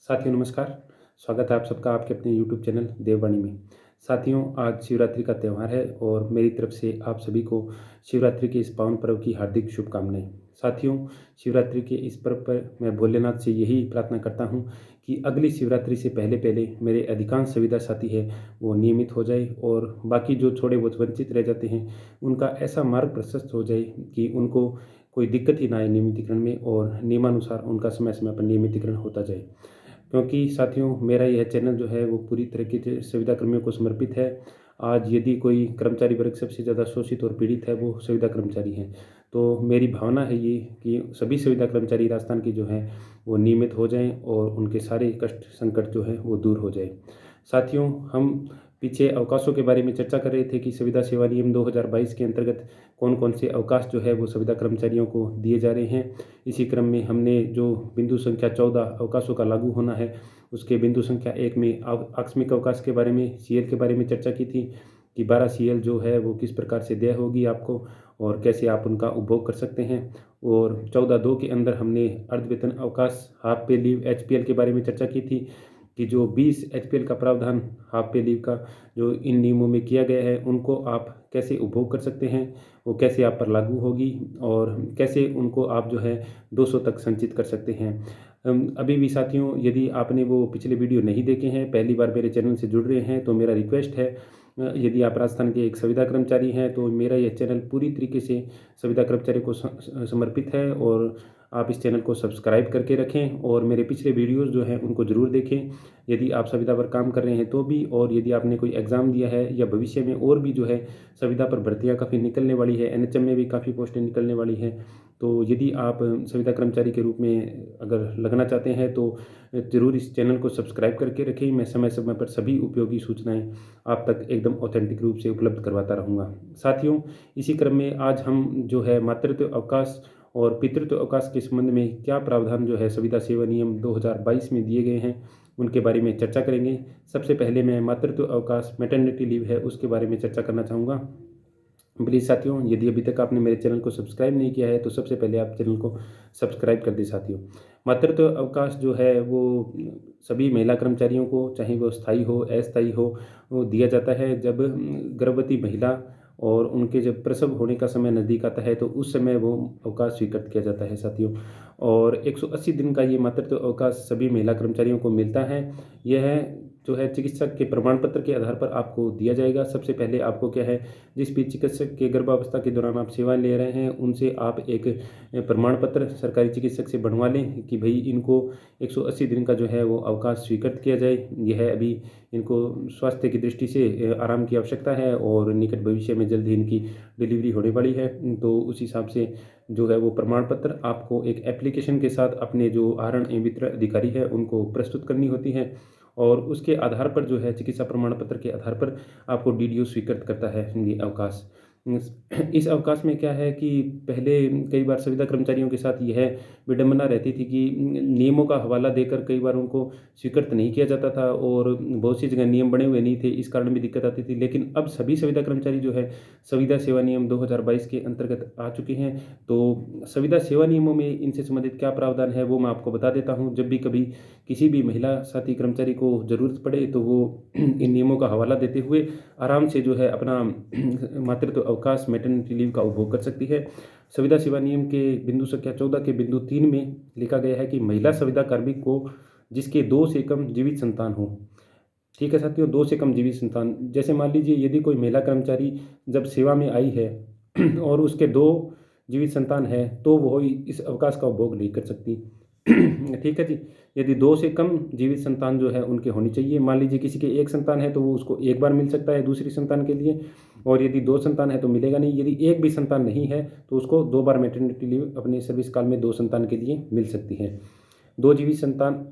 साथियों नमस्कार। स्वागत है आप सबका आपके अपने यूट्यूब चैनल देववाणी में। साथियों आज शिवरात्रि का त्यौहार है और मेरी तरफ से आप सभी को शिवरात्रि के इस पावन पर्व की हार्दिक शुभकामनाएं। साथियों शिवरात्रि के इस पर्व पर मैं भोलेनाथ से यही प्रार्थना करता हूं कि अगली शिवरात्रि से पहले पहले मेरे अधिकांश सविदा साथी है वो नियमित हो जाए और बाकी जो थोड़े बहुत वंचित रह जाते हैं उनका ऐसा मार्ग प्रशस्त हो जाए कि उनको कोई दिक्कत ही ना आए नियमितीकरण में और नियमानुसार उनका समय समय पर नियमितीकरण होता जाए। क्योंकि साथियों मेरा यह चैनल जो है वो पूरी तरीके से संविदा कर्मियों को समर्पित है। आज यदि कोई कर्मचारी वर्ग सबसे ज़्यादा शोषित और पीड़ित है वो संविदा कर्मचारी हैं। तो मेरी भावना है ये कि सभी संविदा कर्मचारी राजस्थान के जो हैं वो नियमित हो जाएँ और उनके सारे कष्ट संकट जो है वो दूर हो जाए। साथियों हम पीछे अवकाशों के बारे में चर्चा कर रहे थे कि संविदा सेवा नियम 2022 के अंतर्गत कौन-कौन से अवकाश जो है वो संविदा कर्मचारियों को दिए जा रहे हैं। इसी क्रम में हमने जो बिंदु संख्या 14 अवकाशों का लागू होना है, उसके बिंदु संख्या 1 में आकस्मिक अवकाश के बारे में सीएल के बारे में चर्चा की थी कि 12 सीएल जो है वो किस प्रकार से देय होगी आपको और कैसे आप उनका उपभोग कर सकते हैं। और 14.2 के अंदर हमने अर्ध वेतन अवकाश, हाफ पे लीव, एचपीएल के बारे में चर्चा की थी कि जो 20 एचपीएल का प्रावधान हाफ पे लीव का जो इन नियमों में किया गया है उनको आप कैसे उपभोग कर सकते हैं, वो कैसे आप पर लागू होगी और कैसे उनको आप जो है 200 तक संचित कर सकते हैं। अभी भी साथियों यदि आपने वो पिछले वीडियो नहीं देखे हैं, पहली बार मेरे चैनल से जुड़ रहे हैं तो मेरा रिक्वेस्ट है, यदि आप राजस्थान के एक संविदा कर्मचारी हैं तो मेरा यह चैनल पूरी तरीके से संविदा कर्मचारी को समर्पित है और आप इस चैनल को सब्सक्राइब करके रखें और मेरे पिछले वीडियोस जो हैं उनको ज़रूर देखें। यदि आप संविदा पर काम कर रहे हैं तो भी, और यदि आपने कोई एग्ज़ाम दिया है या भविष्य में और भी जो है संविदा पर भर्तियाँ काफ़ी निकलने वाली है, एनएचएम में भी काफ़ी पोस्टें निकलने वाली हैं। तो यदि आप संविदा कर्मचारी के रूप में अगर लगना चाहते हैं तो ज़रूर इस चैनल को सब्सक्राइब करके रखें। मैं समय समय पर सभी उपयोगी सूचनाएँ आप तक एकदम ऑथेंटिक रूप से उपलब्ध करवाता रहूँगा। साथियों इसी क्रम में आज हम जो है मातृत्व अवकाश और पितृत्व अवकाश के संबंध में क्या प्रावधान जो है संविदा सेवा नियम 2022 में दिए गए हैं उनके बारे में चर्चा करेंगे। सबसे पहले मैं मातृत्व अवकाश मैटरनिटी लीव है उसके बारे में चर्चा करना चाहूँगा। प्लीज़ साथियों यदि अभी तक आपने मेरे चैनल को सब्सक्राइब नहीं किया है तो सबसे पहले आप चैनल को सब्सक्राइब कर दें साथियों। मातृत्व अवकाश जो है वो सभी महिला कर्मचारियों को, चाहे वो स्थायी हो अस्थायी हो, वो दिया जाता है जब गर्भवती महिला और उनके जब प्रसव होने का समय नज़दीक आता है तो उस समय वो अवकाश स्वीकृत किया जाता है साथियों। और 180 दिन का ये मातृत्व अवकाश सभी महिला कर्मचारियों को मिलता है। यह जो है चिकित्सक के प्रमाण पत्र के आधार पर आपको दिया जाएगा। सबसे पहले आपको क्या है, जिस भी चिकित्सक के गर्भावस्था के दौरान आप सेवाएं ले रहे हैं उनसे आप एक प्रमाण पत्र सरकारी चिकित्सक से बनवा लें कि भाई इनको 180 दिन का जो है वो अवकाश स्वीकृत किया जाए। यह अभी इनको स्वास्थ्य की दृष्टि से आराम की आवश्यकता है और निकट भविष्य में जल्द ही इनकी डिलीवरी होने वाली है। तो उस हिसाब से जो है वो प्रमाण पत्र आपको एक एप्लीकेशन के साथ अपने जो आहरण एवं वितरण अधिकारी है उनको प्रस्तुत करनी होती है और उसके आधार पर जो है चिकित्सा प्रमाण पत्र के आधार पर आपको डीडीओ स्वीकृत करता है ये अवकाश। इस अवकाश में क्या है कि पहले कई बार संविदा कर्मचारियों के साथ यह विडंबना रहती थी कि नियमों का हवाला देकर कई बार उनको स्वीकृत नहीं किया जाता था और बहुत सी जगह नियम बने हुए नहीं थे, इस कारण भी दिक्कत आती थी। लेकिन अब सभी संविदा कर्मचारी जो है संविदा सेवा नियम 2022 के अंतर्गत आ चुके हैं। तो संविदा सेवा नियमों में इनसे संबंधित क्या प्रावधान है वो मैं आपको बता देता हूँ। जब भी कभी किसी भी महिला साथी कर्मचारी को ज़रूरत पड़े तो वो इन नियमों का हवाला देते हुए आराम से जो है अपना मातृत्व अवकाश मैटरनिटी लीव का उपभोग कर सकती है। संविदा सेवा नियम के बिंदु संख्या 14 के बिंदु 3 में लिखा गया है कि महिला संविदा कार्मिक को जिसके 2 से कम जीवित संतान हो। ठीक है साथियों, 2 से कम जीवित संतान, जैसे मान लीजिए यदि कोई महिला कर्मचारी जब सेवा में आई है और उसके 2 जीवित संतान है तो वो इस अवकाश का उपभोग नहीं कर सकती। ठीक है जी। यदि 2 से कम जीवित संतान जो है उनके होनी चाहिए। मान लीजिए किसी के 1 संतान है तो वो उसको एक बार मिल सकता है दूसरी संतान के लिए, और यदि 2 संतान है तो मिलेगा नहीं। यदि एक भी संतान नहीं है तो उसको 2 बार मैटरनिटी लीव अपने सर्विस काल में 2 संतान के लिए मिल सकती है। 2 जीवित संतान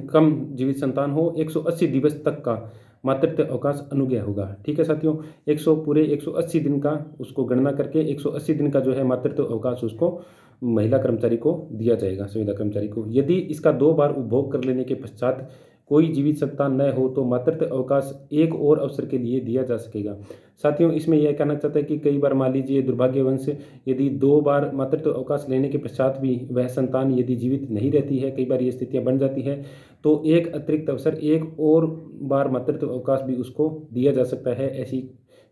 कम जीवित संतान हो 180 दिवस तक का मातृत्व अवकाश अनुज्ञेय होगा। ठीक है साथियों, 180 दिन का उसको गणना करके 180 दिन का जो है मातृत्व अवकाश उसको महिला कर्मचारी को दिया जाएगा, संविदा कर्मचारी को। यदि इसका 2 बार उपभोग कर लेने के पश्चात कोई जीवित संतान न हो तो मातृत्व अवकाश एक और अवसर के लिए दिया जा सकेगा। साथियों, इसमें यह कहना चाहता है कि कई बार मान लीजिए दुर्भाग्यवश यदि 2 बार मातृत्व अवकाश लेने के पश्चात भी वह संतान यदि जीवित नहीं रहती है, कई बार ये स्थितियाँ बन जाती हैं, तो एक अतिरिक्त अवसर, एक और बार मातृत्व अवकाश भी उसको दिया जा सकता है ऐसी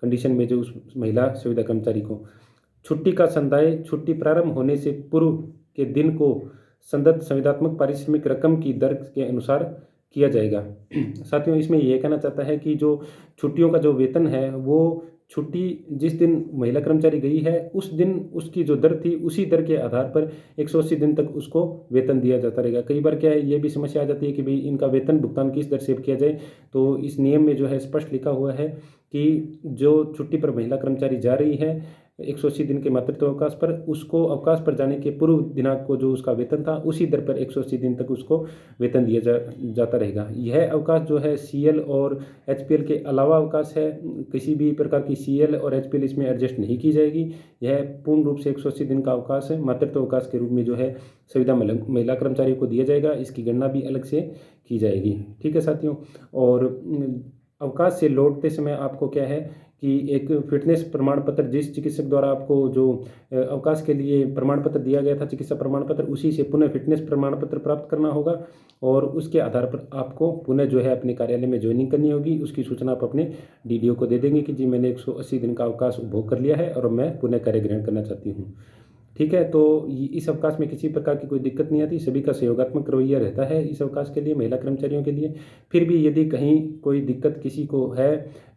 कंडीशन में जो उस महिला संविदा कर्मचारी को। छुट्टी का संदाय छुट्टी प्रारंभ होने से पूर्व के दिन को संदत्त संविदात्मक पारिश्रमिक रकम की दर के अनुसार किया जाएगा। साथियों, इसमें यह कहना चाहता है कि जो छुट्टियों का जो वेतन है वो छुट्टी जिस दिन महिला कर्मचारी गई है उस दिन उसकी जो दर थी उसी दर के आधार पर 180 दिन तक उसको वेतन दिया जाता रहेगा। कई बार क्या है, ये भी समस्या आ जाती है कि भाई इनका वेतन भुगतान किस दर से किया जाए। तो इस नियम में जो है स्पष्ट लिखा हुआ है कि जो छुट्टी पर महिला कर्मचारी जा रही है 180 दिन के मातृत्व अवकाश पर, उसको अवकाश पर जाने के पूर्व दिनांक को जो उसका वेतन था उसी दर पर 180 दिन तक उसको वेतन दिया जाता रहेगा। यह अवकाश जो है सीएल और एचपीएल के अलावा अवकाश है। किसी भी प्रकार की सीएल और एचपीएल इसमें एडजस्ट नहीं की जाएगी। यह पूर्ण रूप से 180 दिन का अवकाश है, मातृत्व अवकाश के रूप में जो है संविदा महिला कर्मचारी को दिया जाएगा। इसकी गणना भी अलग से की जाएगी। ठीक है साथियों, और अवकाश से लौटते समय आपको क्या है कि एक फिटनेस प्रमाण पत्र, जिस चिकित्सक द्वारा आपको जो अवकाश के लिए प्रमाण पत्र दिया गया था, चिकित्सा प्रमाण पत्र, उसी से पुनः फिटनेस प्रमाण पत्र प्राप्त करना होगा और उसके आधार पर आपको पुनः जो है अपने कार्यालय में ज्वाइनिंग करनी होगी। उसकी सूचना आप अपने डीडीओ को दे देंगे कि जी मैंने 180 दिन का अवकाश उपभोग कर लिया है और मैं पुनः कार्य ग्रहण करना चाहती हूँ। ठीक है, तो इस अवकाश में किसी प्रकार की कोई दिक्कत नहीं आती, सभी का सहयोगात्मक रवैया रहता है इस अवकाश के लिए, महिला कर्मचारियों के लिए। फिर भी यदि कहीं कोई दिक्कत किसी को है,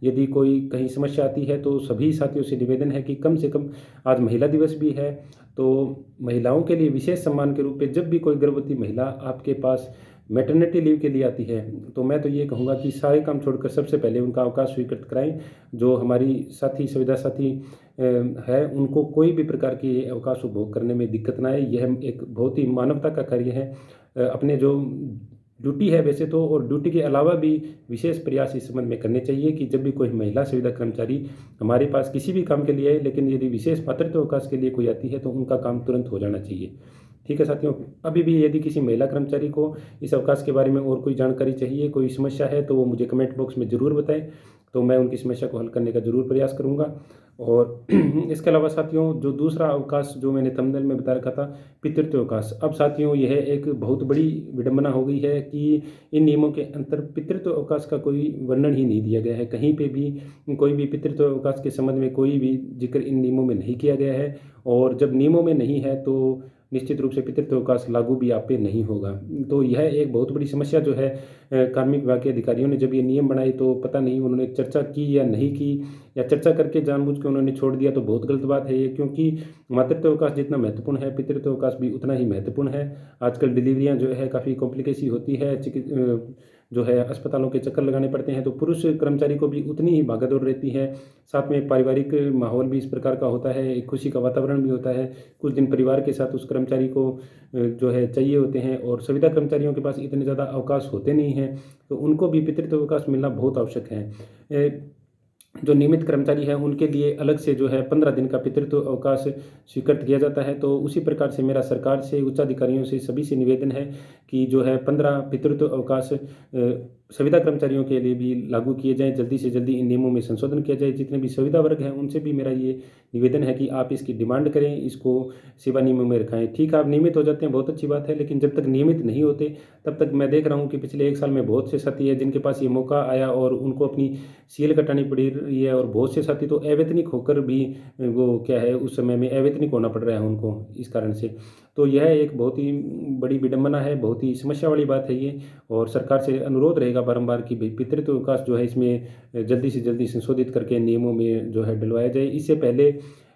यदि कोई कहीं समस्या आती है, तो सभी साथियों से निवेदन है कि कम से कम, आज महिला दिवस भी है, तो महिलाओं के लिए विशेष सम्मान के रूप में जब भी कोई गर्भवती महिला आपके पास मैटरनिटी लीव के लिए आती है, तो मैं तो ये कहूँगा कि सारे काम छोड़कर सबसे पहले उनका अवकाश स्वीकृत कराएं। जो हमारी साथी संविदा साथी है, उनको कोई भी प्रकार की अवकाश उपभोग करने में दिक्कत ना आए। यह एक बहुत ही मानवता का कार्य है। अपने जो ड्यूटी है वैसे तो, और ड्यूटी के अलावा भी विशेष प्रयास इस संबंध में करने चाहिए कि जब भी कोई महिला संविदा कर्मचारी हमारे पास किसी भी काम के लिए आए, लेकिन यदि विशेष मातृत्व अवकाश के लिए कोई आती है तो उनका काम तुरंत हो जाना चाहिए। ठीक है साथियों, अभी भी यदि किसी महिला कर्मचारी को इस अवकाश के बारे में और कोई जानकारी चाहिए, कोई समस्या है, तो वो मुझे कमेंट बॉक्स में ज़रूर बताएं, तो मैं उनकी समस्या को हल करने का ज़रूर प्रयास करूंगा। और इसके अलावा साथियों, जो दूसरा अवकाश जो मैंने थंबनेल में बता रखा था, पितृत्व अवकाश, अब साथियों यह एक बहुत बड़ी विडंबना हो गई है कि इन नियमों के अंतर पितृत्व अवकाश का कोई वर्णन ही नहीं दिया गया है। कहीं पे भी कोई भी पितृत्व अवकाश के संबंध में कोई भी जिक्र इन नियमों में नहीं किया गया है, और जब नियमों में नहीं है तो निश्चित रूप से पितृत्व अवकाश लागू भी आप पे नहीं होगा। तो यह एक बहुत बड़ी समस्या जो है, कार्मिक विभाग के अधिकारियों ने जब ये नियम बनाए तो पता नहीं उन्होंने चर्चा की या नहीं की, या चर्चा करके जानबूझ के उन्होंने छोड़ दिया, तो बहुत गलत बात है ये। क्योंकि मातृत्व अवकाश जितना महत्वपूर्ण है, पितृत्व अवकाश भी उतना ही महत्वपूर्ण है। आजकल डिलीवरियां जो है काफ़ी कॉम्प्लिकेसी होती है, जो है अस्पतालों के चक्कर लगाने पड़ते हैं, तो पुरुष कर्मचारी को भी उतनी ही भागदौड़ रहती है। साथ में पारिवारिक माहौल भी इस प्रकार का होता है, एक खुशी का वातावरण भी होता है। कुछ दिन परिवार के साथ उस कर्मचारी को जो है चाहिए होते हैं, और संविदा कर्मचारियों के पास इतने ज़्यादा अवकाश होते नहीं हैं, तो उनको भी पितृत्व अवकाश मिलना बहुत आवश्यक है। जो नियमित कर्मचारी हैं उनके लिए अलग से जो है 15 दिन का पितृत्व अवकाश स्वीकृत किया जाता है। तो उसी प्रकार से मेरा सरकार से, उच्च अधिकारियों से, सभी से निवेदन है कि जो है 15 पितृत्व अवकाश संविदा कर्मचारियों के लिए भी लागू किए जाएं। जल्दी से जल्दी इन नियमों में संशोधन किया जाए। जितने भी संविदा वर्ग हैं उनसे भी मेरा ये निवेदन है कि आप इसकी डिमांड करें, इसको सेवा नियमों में रखाएं। ठीक है, आप नियमित हो जाते हैं, बहुत अच्छी बात है, लेकिन जब तक नियमित नहीं होते तब तक मैं देख रहा हूँ कि पिछले 1 साल में बहुत से साथी है जिनके पास ये मौका आया और उनको अपनी सीएल कटानी पड़ी रही है, और बहुत से साथी तो अवैतनिक होकर भी वो क्या है उस समय में अवैतनिक होना पड़ रहा है उनको इस कारण से। तो यह एक बहुत ही बड़ी विडंबना है, बहुत ही समस्या वाली बात है ये, और सरकार से अनुरोध रहेगा बारंबार कि भाई पितृत्व अवकाश जो है इसमें जल्दी से जल्दी संशोधित करके नियमों में जो है डलवाया जाए। इससे पहले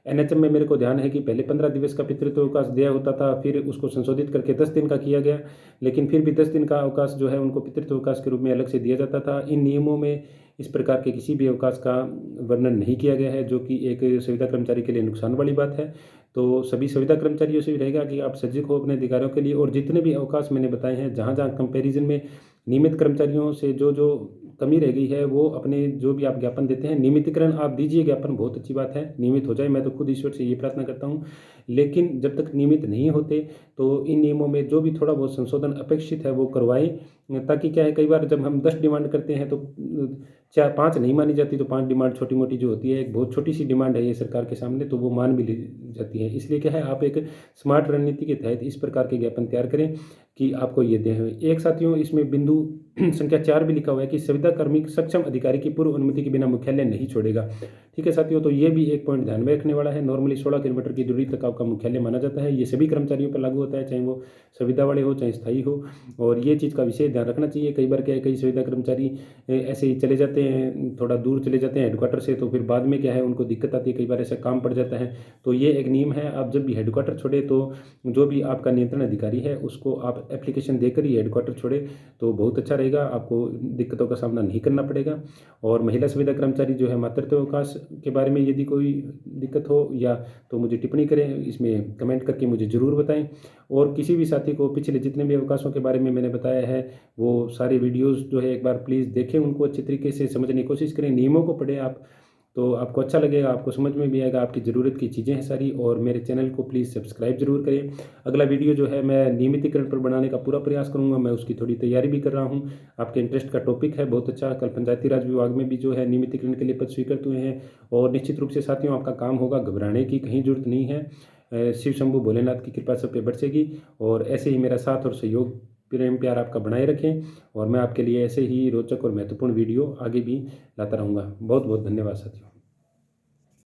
एनएचएम में मेरे को ध्यान है कि पहले 15 दिवस का पितृत्व अवकाश दिया होता था, फिर उसको संशोधित करके 10 दिन का किया गया, लेकिन फिर भी 10 दिन का अवकाश जो है उनको पितृत्व अवकाश के रूप में अलग से दिया जाता था। इन नियमों में इस प्रकार के किसी भी अवकाश का वर्णन नहीं किया गया है, जो कि एक संविदा कर्मचारी के लिए नुकसान वाली बात है। तो सभी संविदा कर्मचारियों से भी रहेगा कि आप सजग हो अपने अधिकारों के लिए, और जितने भी अवकाश मैंने बताए हैं, जहाँ जहाँ कंपैरिजन में नियमित कर्मचारियों से जो जो कमी रह गई है, वो अपने जो भी आप ज्ञापन देते हैं, नियमितीकरण आप दीजिए। ज्ञापन बहुत अच्छी बात है, नियमित हो जाए, मैं तो खुद ईश्वर से ये प्रार्थना करता हूँ। लेकिन जब तक नियमित नहीं होते तो इन नियमों में जो भी थोड़ा बहुत संशोधन अपेक्षित है वो करवाएं, ताकि क्या है, कई बार जब हम 10 डिमांड करते हैं तो 4-5 नहीं मानी जाती, तो 5 डिमांड छोटी-मोटी जो होती है, एक बहुत छोटी-सी डिमांड है ये सरकार के सामने, तो वो मान भी ली जाती है। इसलिए क्या है, आप एक स्मार्ट रणनीति के तहत इस प्रकार के ज्ञापन तैयार करें कि आपको ये दें। एक साथियों, इसमें बिंदु संख्या 4 भी लिखा हुआ है कि संविदा कर्मी सक्षम अधिकारी की पूर्व अनुमति के बिना मुख्यालय नहीं छोड़ेगा। ठीक है साथियों, तो ये भी एक पॉइंट ध्यान में रखने वाला है। नॉर्मली 16 किलोमीटर की दूरी तक आपका मुख्यालय माना जाता है। ये सभी कर्मचारियों पर लागू होता है, चाहे वो संविदा वाले हो, चाहे स्थायी हो, और ये चीज़ का विशेष ध्यान रखना चाहिए। कई बार क्या है, कई संविदा कर्मचारी ऐसे ही चले जाते हैं, थोड़ा दूर चले जाते हैं हेडक्वार्टर से, तो फिर बाद में क्या है, उनको दिक्कत आती है, कई बार ऐसा काम पड़ जाता है। तो ये एक नियम है, आप जब भी हेडक्वार्टर छोड़े तो जो भी आपका नियंत्रण अधिकारी है उसको आप एप्लीकेशन देकर ही हेडक्वार्टर छोड़े, तो बहुत अच्छा रहेगा, आपको दिक्कतों का सामना नहीं करना पड़ेगा। और महिला संविदा कर्मचारी जो है, मातृत्व अवकाश के बारे में यदि कोई दिक्कत हो या तो मुझे टिप्पणी करें, इसमें कमेंट करके मुझे ज़रूर बताएं। और किसी भी साथी को पिछले जितने भी अवकाशों के बारे में मैंने बताया है, वो सारे वीडियोज़ जो है एक बार प्लीज़ देखें, उनको अच्छी तरीके से समझने की कोशिश करें, नियमों को पढ़ें आप, तो आपको अच्छा लगेगा, आपको समझ में भी आएगा, आपकी ज़रूरत की चीज़ें हैं सारी। और मेरे चैनल को प्लीज़ सब्सक्राइब ज़रूर करें। अगला वीडियो जो है मैं नियमितीकरण पर बनाने का पूरा प्रयास करूँगा, मैं उसकी थोड़ी तैयारी भी कर रहा हूँ। आपके इंटरेस्ट का टॉपिक है, बहुत अच्छा। कल पंचायती राज विभाग में भी जो है नियमितीकरण के लिए पद स्वीकृत हुए हैं, और निश्चित रूप से साथियों आपका काम होगा, घबराने की कहीं ज़रूरत नहीं है। शिव शंभू भोलेनाथ की कृपा सब पे बरसेगी, और ऐसे ही मेरा साथ और सहयोग, प्रेम प्यार आपका बनाए रखें, और मैं आपके लिए ऐसे ही रोचक और महत्वपूर्ण वीडियो आगे भी लाता रहूँगा। बहुत बहुत धन्यवाद साथियों।